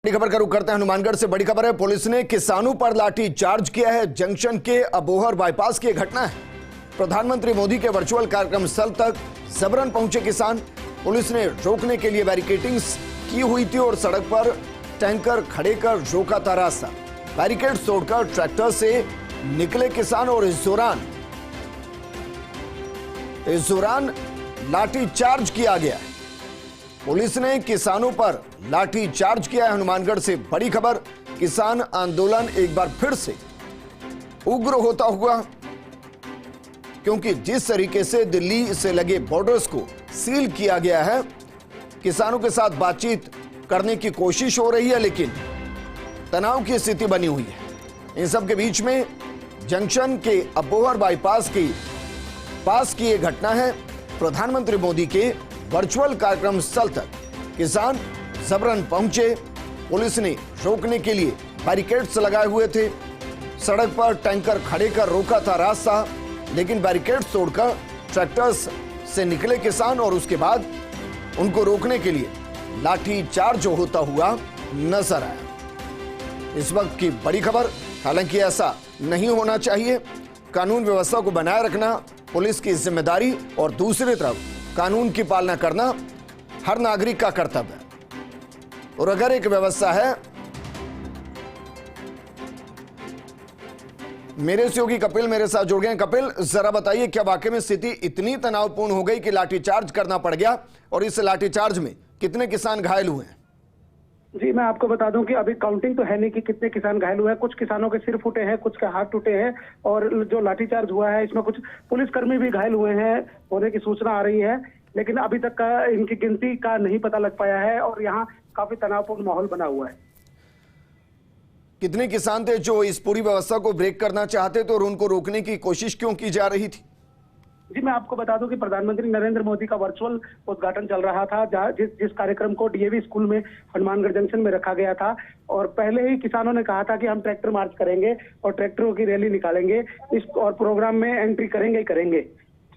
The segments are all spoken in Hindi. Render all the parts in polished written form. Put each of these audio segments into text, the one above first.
बड़ी खबर का रुख करते हैं हनुमानगढ़ से। बड़ी खबर है, पुलिस ने किसानों पर लाठी चार्ज किया है। जंक्शन के अबोहर बाईपास की घटना है। प्रधानमंत्री मोदी के वर्चुअल कार्यक्रम स्थल तक जबरन पहुंचे किसान। पुलिस ने रोकने के लिए बैरिकेडिंग्स की हुई थी और सड़क पर टैंकर खड़े कर रोका था रास्ता। बैरिकेड तोड़कर ट्रैक्टर से निकले किसान और इस दौरान लाठी चार्ज किया गया। पुलिस ने किसानों पर लाठी चार्ज किया है। हनुमानगढ़ से बड़ी खबर, किसान आंदोलन एक बार फिर से उग्र होता हुआ, क्योंकि जिस तरीके से दिल्ली से लगे बॉर्डर्स को सील किया गया है, किसानों के साथ बातचीत करने की कोशिश हो रही है, लेकिन तनाव की स्थिति बनी हुई है। इन सब के बीच में जंक्शन के अबोहर बाईपास के पास की यह घटना है। प्रधानमंत्री मोदी के वर्चुअल कार्यक्रम स्थल तक किसान जबरन पहुंचे। पुलिस ने रोकने के लिए बैरिकेड्स लगाए हुए थे। सड़क पर टैंकर खड़े कर रोका था रास्ता, लेकिन बैरिकेड्स तोड़कर ट्रैक्टर्स से निकले किसान और उसके बाद उनको रोकने के लिए लाठी चार्ज होता हुआ नजर आया। इस वक्त की बड़ी खबर, हालांकि ऐसा नहीं होना चाहिए। कानून व्यवस्था को बनाए रखना पुलिस की जिम्मेदारी और दूसरी तरफ कानून की पालना करना हर नागरिक का कर्तव्य है। और अगर एक व्यवस्था है, मेरे सहयोगी कपिल मेरे साथ जुड़ गए। कपिल, जरा बताइए, क्या वाकई में स्थिति इतनी तनावपूर्ण हो गई कि लाठीचार्ज करना पड़ गया, और इस लाठीचार्ज में कितने किसान घायल हुए हैं? जी, मैं आपको बता दूं कि अभी काउंटिंग तो है नहीं कि कितने किसान घायल हुए हैं। कुछ किसानों के सिर फूटे हैं, कुछ के हाथ टूटे हैं, और जो लाठीचार्ज हुआ है इसमें कुछ पुलिसकर्मी भी घायल हुए हैं होने की सूचना आ रही है, लेकिन अभी तक का इनकी गिनती का नहीं पता लग पाया है और यहाँ काफी तनावपूर्ण माहौल बना हुआ है। कितने किसान थे जो इस पूरी व्यवस्था को ब्रेक करना चाहते थे और उनको रोकने की कोशिश क्यों की जा रही थी? जी, मैं आपको बता दूं कि प्रधानमंत्री नरेंद्र मोदी का वर्चुअल उद्घाटन चल रहा था, जिस कार्यक्रम को डीएवी स्कूल में हनुमानगढ़ जंक्शन में रखा गया था, और पहले ही किसानों ने कहा था कि हम ट्रैक्टर मार्च करेंगे और ट्रैक्टरों की रैली निकालेंगे इस और प्रोग्राम में एंट्री करेंगे,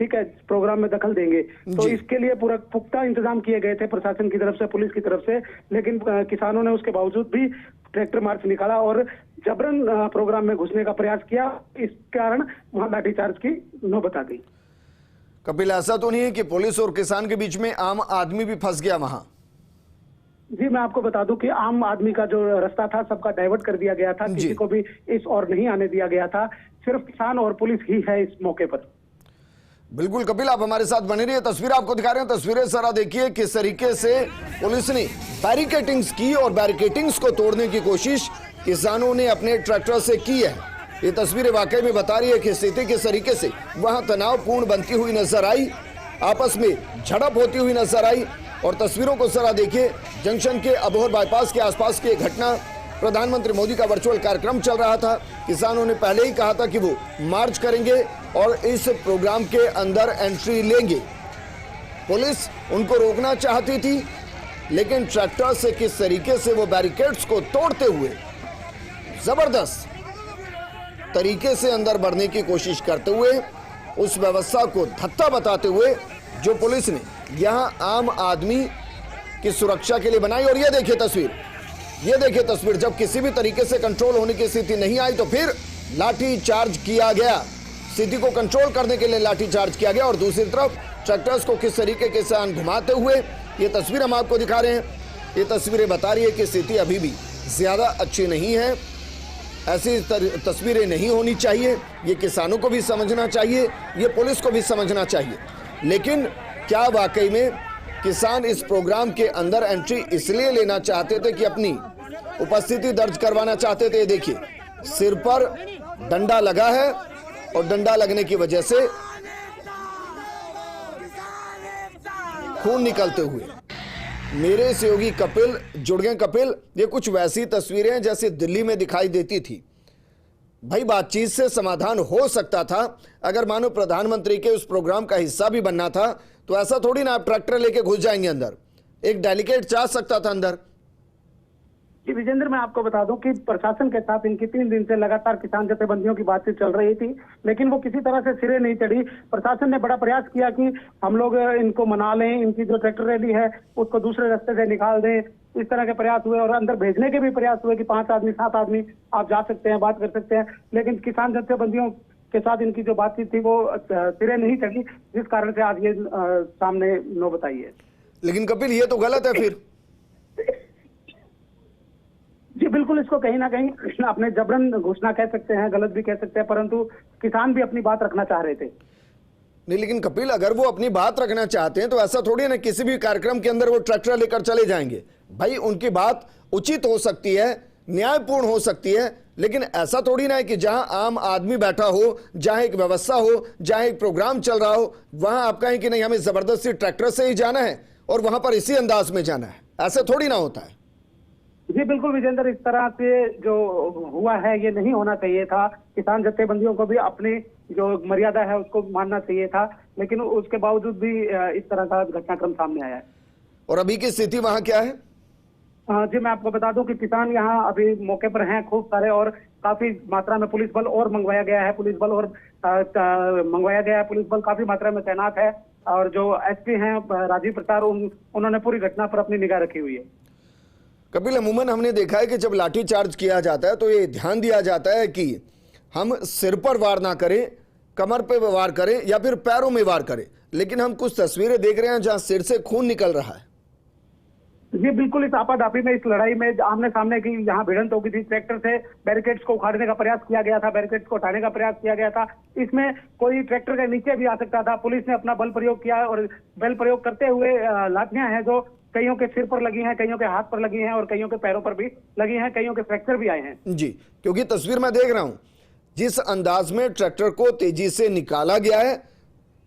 ठीक है, प्रोग्राम में दखल देंगे। तो इसके लिए पूरा पुख्ता इंतजाम किए गए थे प्रशासन की तरफ से, पुलिस की तरफ से, लेकिन किसानों ने उसके बावजूद भी ट्रैक्टर मार्च निकाला और जबरन प्रोग्राम में घुसने का प्रयास किया। इस कारण वहां लाठीचार्ज की नौबत आ गई। कपिल, ऐसा तो नहीं है कि पुलिस और किसान के बीच में आम आदमी भी फंस गया वहां? जी, मैं आपको बता दूं कि आम आदमी का जो रास्ता था सबका डाइवर्ट कर दिया गया था, किसी को भी इस ओर नहीं आने दिया गया था। सिर्फ किसान और पुलिस ही है इस मौके पर। बिल्कुल कपिल, आप हमारे साथ बने रहिए। तस्वीर आपको दिखा रहे हैं, तस्वीरें जरा देखिए किस तरीके से पुलिस ने बैरिकेडिंग्स की और बैरिकेडिंग्स को तोड़ने की कोशिश किसानों ने अपने ट्रैक्टर से की है। ये तस्वीरें वाकई में बता रही है कि स्थिति किस तरीके से वहां तनावपूर्ण बनती हुई नजर आई, आपस में झड़प होती हुई नजर आई। और तस्वीरों को जरा देखिए, जंक्शन के अबोहर बाईपास के आसपास की घटना। प्रधानमंत्री मोदी का वर्चुअल कार्यक्रम चल रहा था। किसानों ने पहले ही कहा था कि वो मार्च करेंगे और इस प्रोग्राम के अंदर एंट्री लेंगे। पुलिस उनको रोकना चाहती थी, लेकिन ट्रैक्टर से किस तरीके से वो बैरिकेड्स को तोड़ते हुए जबरदस्त तरीके से अंदर बढ़ने की कोशिश करते हुए, उस व्यवस्था को धत्ता बताते हुए जो पुलिस ने यहां आम आदमी की सुरक्षा के लिए बनाई। और ये देखिए तस्वीर, जब किसी भी तरीके से कंट्रोल होने की स्थिति नहीं आई तो फिर लाठी चार्ज किया गया। स्थिति को कंट्रोल करने के लिए लाठी चार्ज किया गया और दूसरी तरफ ट्रैक्टर्स को किस तरीके के साथ घुमाते हुए ये तस्वीर हम आपको दिखा रहे हैं। ये तस्वीरें बता रही है कि स्थिति अभी भी ज्यादा अच्छी नहीं है। ऐसी तस्वीरें नहीं होनी चाहिए। ये किसानों को भी समझना चाहिए, ये पुलिस को भी समझना चाहिए। लेकिन क्या वाकई में किसान इस प्रोग्राम के अंदर एंट्री इसलिए लेना चाहते थे कि अपनी उपस्थिति दर्ज करवाना चाहते थे? देखिए, सिर पर डंडा लगा है और डंडा लगने की वजह से खून निकलते हुए मेरे सहयोगी कपिल जुड़ गए। कपिल, ये कुछ वैसी तस्वीरें जैसे दिल्ली में दिखाई देती थी। भाई, बातचीत से समाधान हो सकता था। अगर मानो प्रधानमंत्री के उस प्रोग्राम का हिस्सा भी बनना था तो ऐसा थोड़ी ना आप ट्रैक्टर लेके घुस जाएंगे अंदर। एक डेलीकेट जा सकता था अंदर। जी विजेंद्र, मैं आपको बता दूं कि प्रशासन के साथ इनकी 3 दिन से लगातार किसान जथेबंदियों की बातचीत चल रही थी, लेकिन वो किसी तरह से सिरे नहीं चढ़ी। प्रशासन ने बड़ा प्रयास किया कि हम लोग इनको मना लें, इनकी जो ट्रैक्टर रैली है उसको दूसरे रास्ते से निकाल दें। इस तरह के प्रयास हुए और अंदर भेजने के भी प्रयास हुए कि 5 आदमी 7 आदमी आप जा सकते हैं, बात कर सकते हैं, लेकिन किसान जथेबंदियों के साथ इनकी जो बातचीत थी वो सिरे नहीं चढ़ी, जिस कारण से आज ये सामने नौबत आई है। लेकिन कपिल, ये तो गलत है फिर। जी बिल्कुल, इसको कहीं ना कहीं अपने जबरन घोषणा कह सकते हैं, गलत भी कह सकते हैं, परंतु किसान भी अपनी बात रखना चाह रहे थे। नहीं, लेकिन कपिल, अगर वो अपनी बात रखना चाहते हैं तो ऐसा थोड़ी ना किसी भी कार्यक्रम के अंदर वो ट्रैक्टर लेकर चले जाएंगे। भाई, उनकी बात उचित हो सकती है, न्यायपूर्ण हो सकती है, लेकिन ऐसा थोड़ी ना है कि जहां आम आदमी बैठा हो, जहां एक व्यवस्था हो, जहां एक प्रोग्राम चल रहा हो, वहां आप कहें कि नहीं हमें जबरदस्ती ट्रैक्टर से ही जाना है और वहां पर इसी अंदाज में जाना है। ऐसा थोड़ी ना होता है। जी बिल्कुल विजेंद्र, इस तरह से जो हुआ है ये नहीं होना चाहिए था। किसान जथेबंदियों को भी अपनी जो मर्यादा है उसको मानना चाहिए था, लेकिन उसके बावजूद भी इस तरह का घटनाक्रम सामने आया है। और अभी की स्थिति वहां क्या है? जी मैं आपको बता दूं कि किसान यहाँ अभी मौके पर हैं खूब सारे, और काफी मात्रा में पुलिस बल और मंगवाया गया है। पुलिस बल काफी मात्रा में तैनात है, और जो एसपी हैं राजीव प्रसाद, उन्होंने पूरी घटना पर अपनी निगाह रखी हुई है। कपिल, अमूमन हमने देखा है कि जब लाठी चार्ज किया जाता है तो ये ध्यान दिया जाता है कि हम सिर पर वार ना करें, कमर पे वार करें या फिर पैरों में वार करें, लेकिन हम कुछ तस्वीरें देख रहे हैं जहां सिर से खून निकल रहा है। जी बिल्कुल, इस आपाधापी में, इस लड़ाई में आमने सामने की यहाँ भिड़ंत हो गई थी। ट्रैक्टर से बैरिकेड्स को उखाड़ने का प्रयास किया गया था, बैरिकेड्स को हटाने का प्रयास किया गया था। इसमें कोई ट्रैक्टर के नीचे भी आ सकता था। पुलिस ने अपना बल प्रयोग किया, और बल प्रयोग करते हुए लाठियां हैं जो कईयों के सिर पर लगी हैं, कईयों के हाथ पर लगी हैं, और कईयों के पैरों पर भी लगी हैं, कईयों के फ्रैक्चर भी आए हैं। जी, क्योंकि तस्वीर मैं देख रहा हूं, जिस अंदाज में ट्रैक्टर को तेजी से निकाला गया है,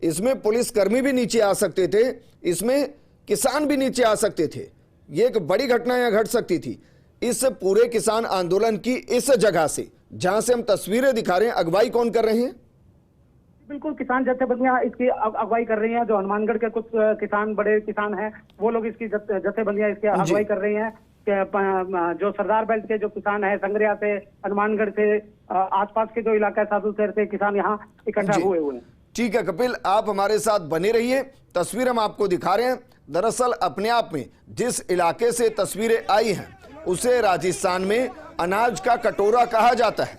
इसमें पुलिसकर्मी भी नीचे आ सकते थे, इसमें किसान भी नीचे आ सकते थे। ये एक बड़ी घटना यहां घट सकती थी। इस पूरे किसान आंदोलन की इस जगह से, जहां से हम तस्वीरें दिखा रहे हैं, अगुवाई कौन कर रहे हैं? बिल्कुल, किसान जथेबंदियां इसकी अगुवाई कर रही हैं। जो हनुमानगढ़ के कुछ किसान, बड़े किसान हैं, वो लोग इसकी जथेबंदियां इसकी अगुवाई कर रही हैं। जो सरदार बेल्ट के जो किसान हैं, संगरिया से, हनुमानगढ़ से, आसपास के जो इलाका है, साधुशहर से किसान यहाँ इकट्ठा हुए हैं। ठीक है कपिल, आप हमारे साथ बने रहिए। तस्वीर हम आपको दिखा रहे हैं। दरअसल अपने आप में जिस इलाके से तस्वीरें आई हैं उसे राजस्थान में अनाज का कटोरा कहा जाता है।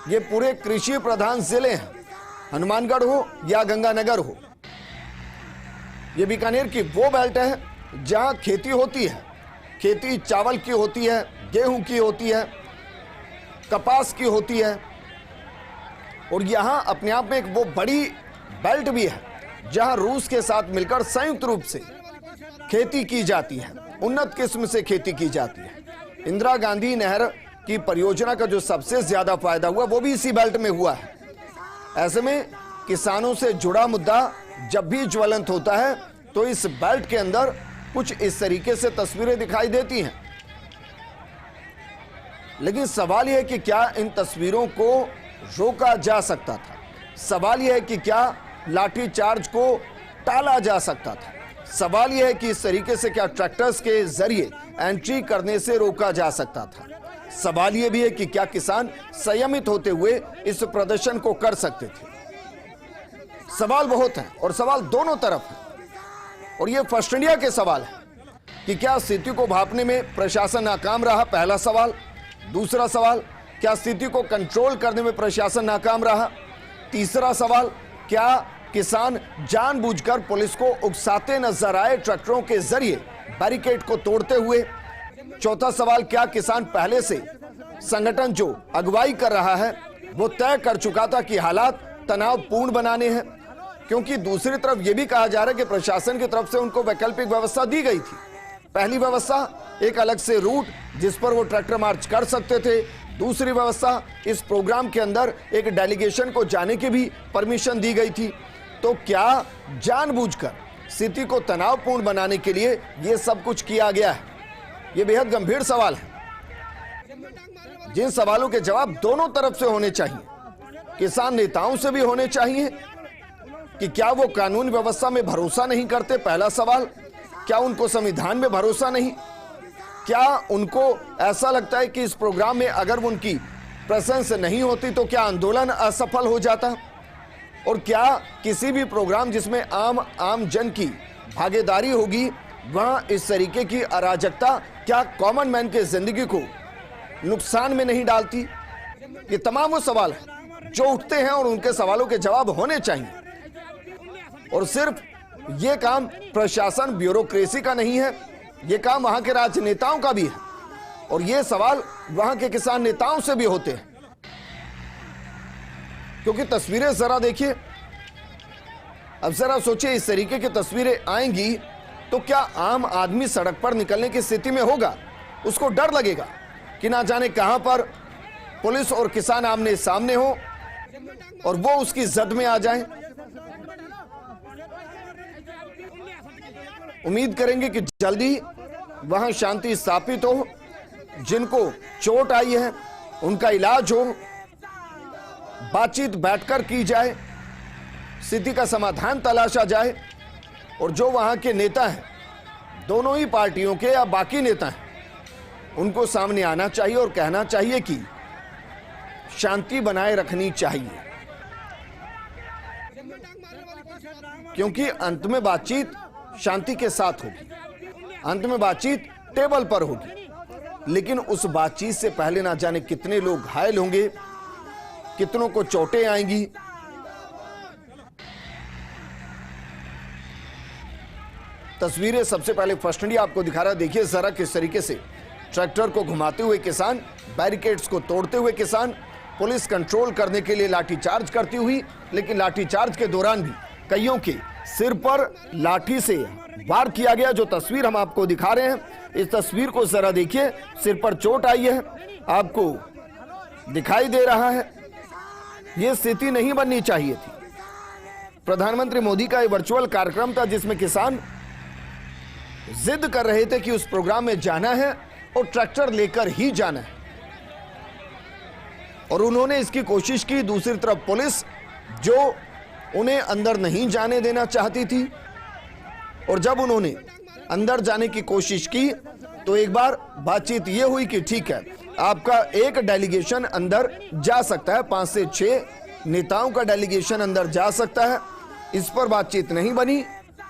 ये पूरे कृषि प्रधान जिले हैं, हनुमानगढ़ हो या गंगानगर हो। ये बीकानेर की वो बेल्ट है जहां खेती होती है। खेती चावल की होती है, गेहूं की होती है, कपास की होती है, और यहां अपने आप में एक वो बड़ी बेल्ट भी है जहां रूस के साथ मिलकर संयुक्त रूप से खेती की जाती है, उन्नत किस्म से खेती की जाती है। इंदिरा गांधी नहर की परियोजना का जो सबसे ज्यादा फायदा हुआ वो भी इसी बेल्ट में हुआ है। ऐसे में किसानों से जुड़ा मुद्दा जब भी ज्वलंत होता है तो इस बेल्ट के अंदर कुछ इस तरीके से तस्वीरें दिखाई देती हैं। लेकिन सवाल यह है कि क्या इन तस्वीरों को रोका जा सकता था? सवाल यह है कि क्या लाठी चार्ज को टाला जा सकता था? सवाल यह है कि इस तरीके से क्या ट्रैक्टर्स के जरिए एंट्री करने से रोका जा सकता था? सवाल यह भी है कि क्या किसान संयमित होते हुए इस प्रदर्शन को कर सकते थे? सवाल बहुत हैं और सवाल दोनों तरफ है, और ये फर्स्ट इंडिया के सवाल है कि क्या स्थिति को भांपने में प्रशासन नाकाम रहा? पहला सवाल। दूसरा सवाल, क्या स्थिति को कंट्रोल करने में प्रशासन नाकाम रहा? तीसरा सवाल, क्या किसान जानबूझकर पुलिस को उकसाते नजर आए ट्रैक्टरों के जरिए बैरिकेड को तोड़ते हुए? चौथा सवाल, क्या किसान पहले से संगठन जो अगुवाई कर रहा है वो तय कर चुका था कि हालात तनावपूर्ण बनाने हैं? क्योंकि दूसरी तरफ यह भी कहा जा रहा है कि प्रशासन की तरफ से उनको वैकल्पिक व्यवस्था दी गई थी। पहली व्यवस्था एक अलग से रूट जिस पर वो ट्रैक्टर मार्च कर सकते थे। दूसरी व्यवस्था, इस प्रोग्राम के अंदर एक डेलीगेशन को जाने की भी परमिशन दी गई थी। तो क्या जानबूझकर स्थिति को तनावपूर्ण बनाने के लिए यह सब कुछ किया गया है? यह बेहद गंभीर सवाल है, जिन सवालों के जवाब दोनों तरफ से होने चाहिए। किसान नेताओं से भी होने चाहिए कि क्या वो कानून व्यवस्था में भरोसा नहीं करते? पहला सवाल, क्या उनको संविधान में भरोसा नहीं? क्या उनको ऐसा लगता है कि इस प्रोग्राम में अगर उनकी प्रेजेंस नहीं होती तो क्या आंदोलन असफल हो जाता? और क्या किसी भी प्रोग्राम जिसमें आम जन की भागीदारी होगी वहां इस तरीके की अराजकता क्या कॉमन मैन के जिंदगी को नुकसान में नहीं डालती? ये तमाम वो सवाल हैं जो उठते हैं और उनके सवालों के जवाब होने चाहिए। और सिर्फ ये काम प्रशासन ब्यूरोक्रेसी का नहीं है, ये काम वहां के राजनेताओं का भी है और ये सवाल वहां के किसान नेताओं से भी होते हैं। क्योंकि तस्वीरें जरा देखिए, अब जरा सोचिए इस तरीके की तस्वीरें आएंगी तो क्या आम आदमी सड़क पर निकलने की स्थिति में होगा? उसको डर लगेगा कि ना जाने कहां पर पुलिस और किसान आमने सामने हो और वो उसकी जद में आ जाए। उम्मीद करेंगे कि जल्दी वहां शांति स्थापित हो, जिनको चोट आई है उनका इलाज हो, बातचीत बैठकर की जाए, स्थिति का समाधान तलाशा जाए और जो वहां के नेता हैं, दोनों ही पार्टियों के या बाकी नेता हैं, उनको सामने आना चाहिए और कहना चाहिए कि शांति बनाए रखनी चाहिए, क्योंकि अंत में बातचीत शांति के साथ होगी, अंत में बातचीत टेबल पर होगी। लेकिन उस बातचीत से पहले ना जाने कितने लोग घायल होंगे, कितनों को चोटें आएंगी। तस्वीरें सबसे पहले फर्स्ट इंडिया आपको दिखा रहा है। देखिए जरा किस तरीके से ट्रैक्टर को घुमाते हुए किसान, बैरिकेड्स को तोड़ते हुए किसान, पुलिस कंट्रोल करने के लिए लाठीचार्ज करती हुई, लेकिन लाठीचार्ज के दौरान भी कईयों के सिर पर लाठी से वार किया गया। जो तस्वीर हम आपको दिखा रहे हैं, इस तस्वीर को जरा देखिए, सिर पर चोट आई है, आपको दिखाई दे रहा है। यह स्थिति नहीं बननी चाहिए थी। प्रधानमंत्री मोदी का यह वर्चुअल कार्यक्रम था जिसमें किसान जिद कर रहे थे कि उस प्रोग्राम में जाना है और ट्रैक्टर लेकर ही जाना है, और उन्होंने इसकी कोशिश की। दूसरी तरफ पुलिस जो उन्हें अंदर नहीं जाने देना चाहती थी, और जब उन्होंने अंदर जाने की कोशिश की तो एक बार बातचीत यह हुई कि ठीक है, आपका एक डेलीगेशन अंदर जा सकता है, 5 से 6 नेताओं का डेलीगेशन अंदर जा सकता है। इस पर बातचीत नहीं बनी।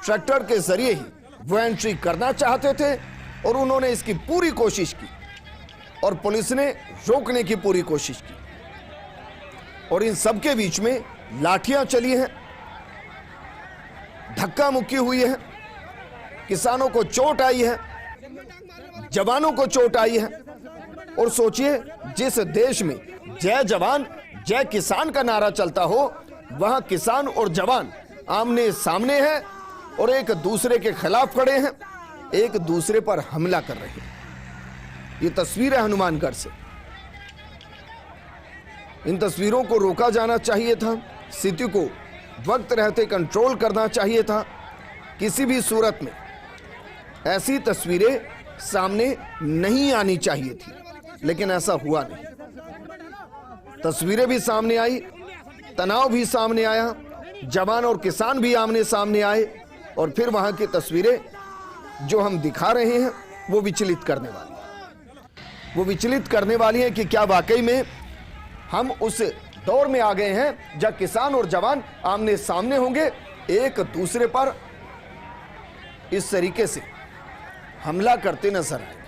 ट्रैक्टर के जरिए ही वो एंट्री करना चाहते थे और उन्होंने इसकी पूरी कोशिश की और पुलिस ने रोकने की पूरी कोशिश की, और इन सबके बीच में लाठियां चली हैं, धक्का मुक्की हुई है, किसानों को चोट आई है, जवानों को चोट आई है। और सोचिए, जिस देश में जय जवान जय किसान का नारा चलता हो, वहां किसान और जवान आमने सामने हैं और एक दूसरे के खिलाफ खड़े हैं, एक दूसरे पर हमला कर रहे हैं। ये तस्वीर है हनुमानगढ़ से। इन तस्वीरों को रोका जाना चाहिए था, स्थिति को वक्त रहते कंट्रोल करना चाहिए था। किसी भी सूरत में ऐसी तस्वीरें सामने नहीं आनी चाहिए थी, लेकिन ऐसा हुआ नहीं। तस्वीरें भी सामने आई, तनाव भी सामने आया, जवान और किसान भी आमने सामने आए, और फिर वहां की तस्वीरें जो हम दिखा रहे हैं वो विचलित करने वाली हैं। वो विचलित करने वाली हैं कि क्या वाकई में हम उस दौर में आ गए हैं जब किसान और जवान आमने सामने होंगे, एक दूसरे पर इस तरीके से हमला करते नजर आएंगे।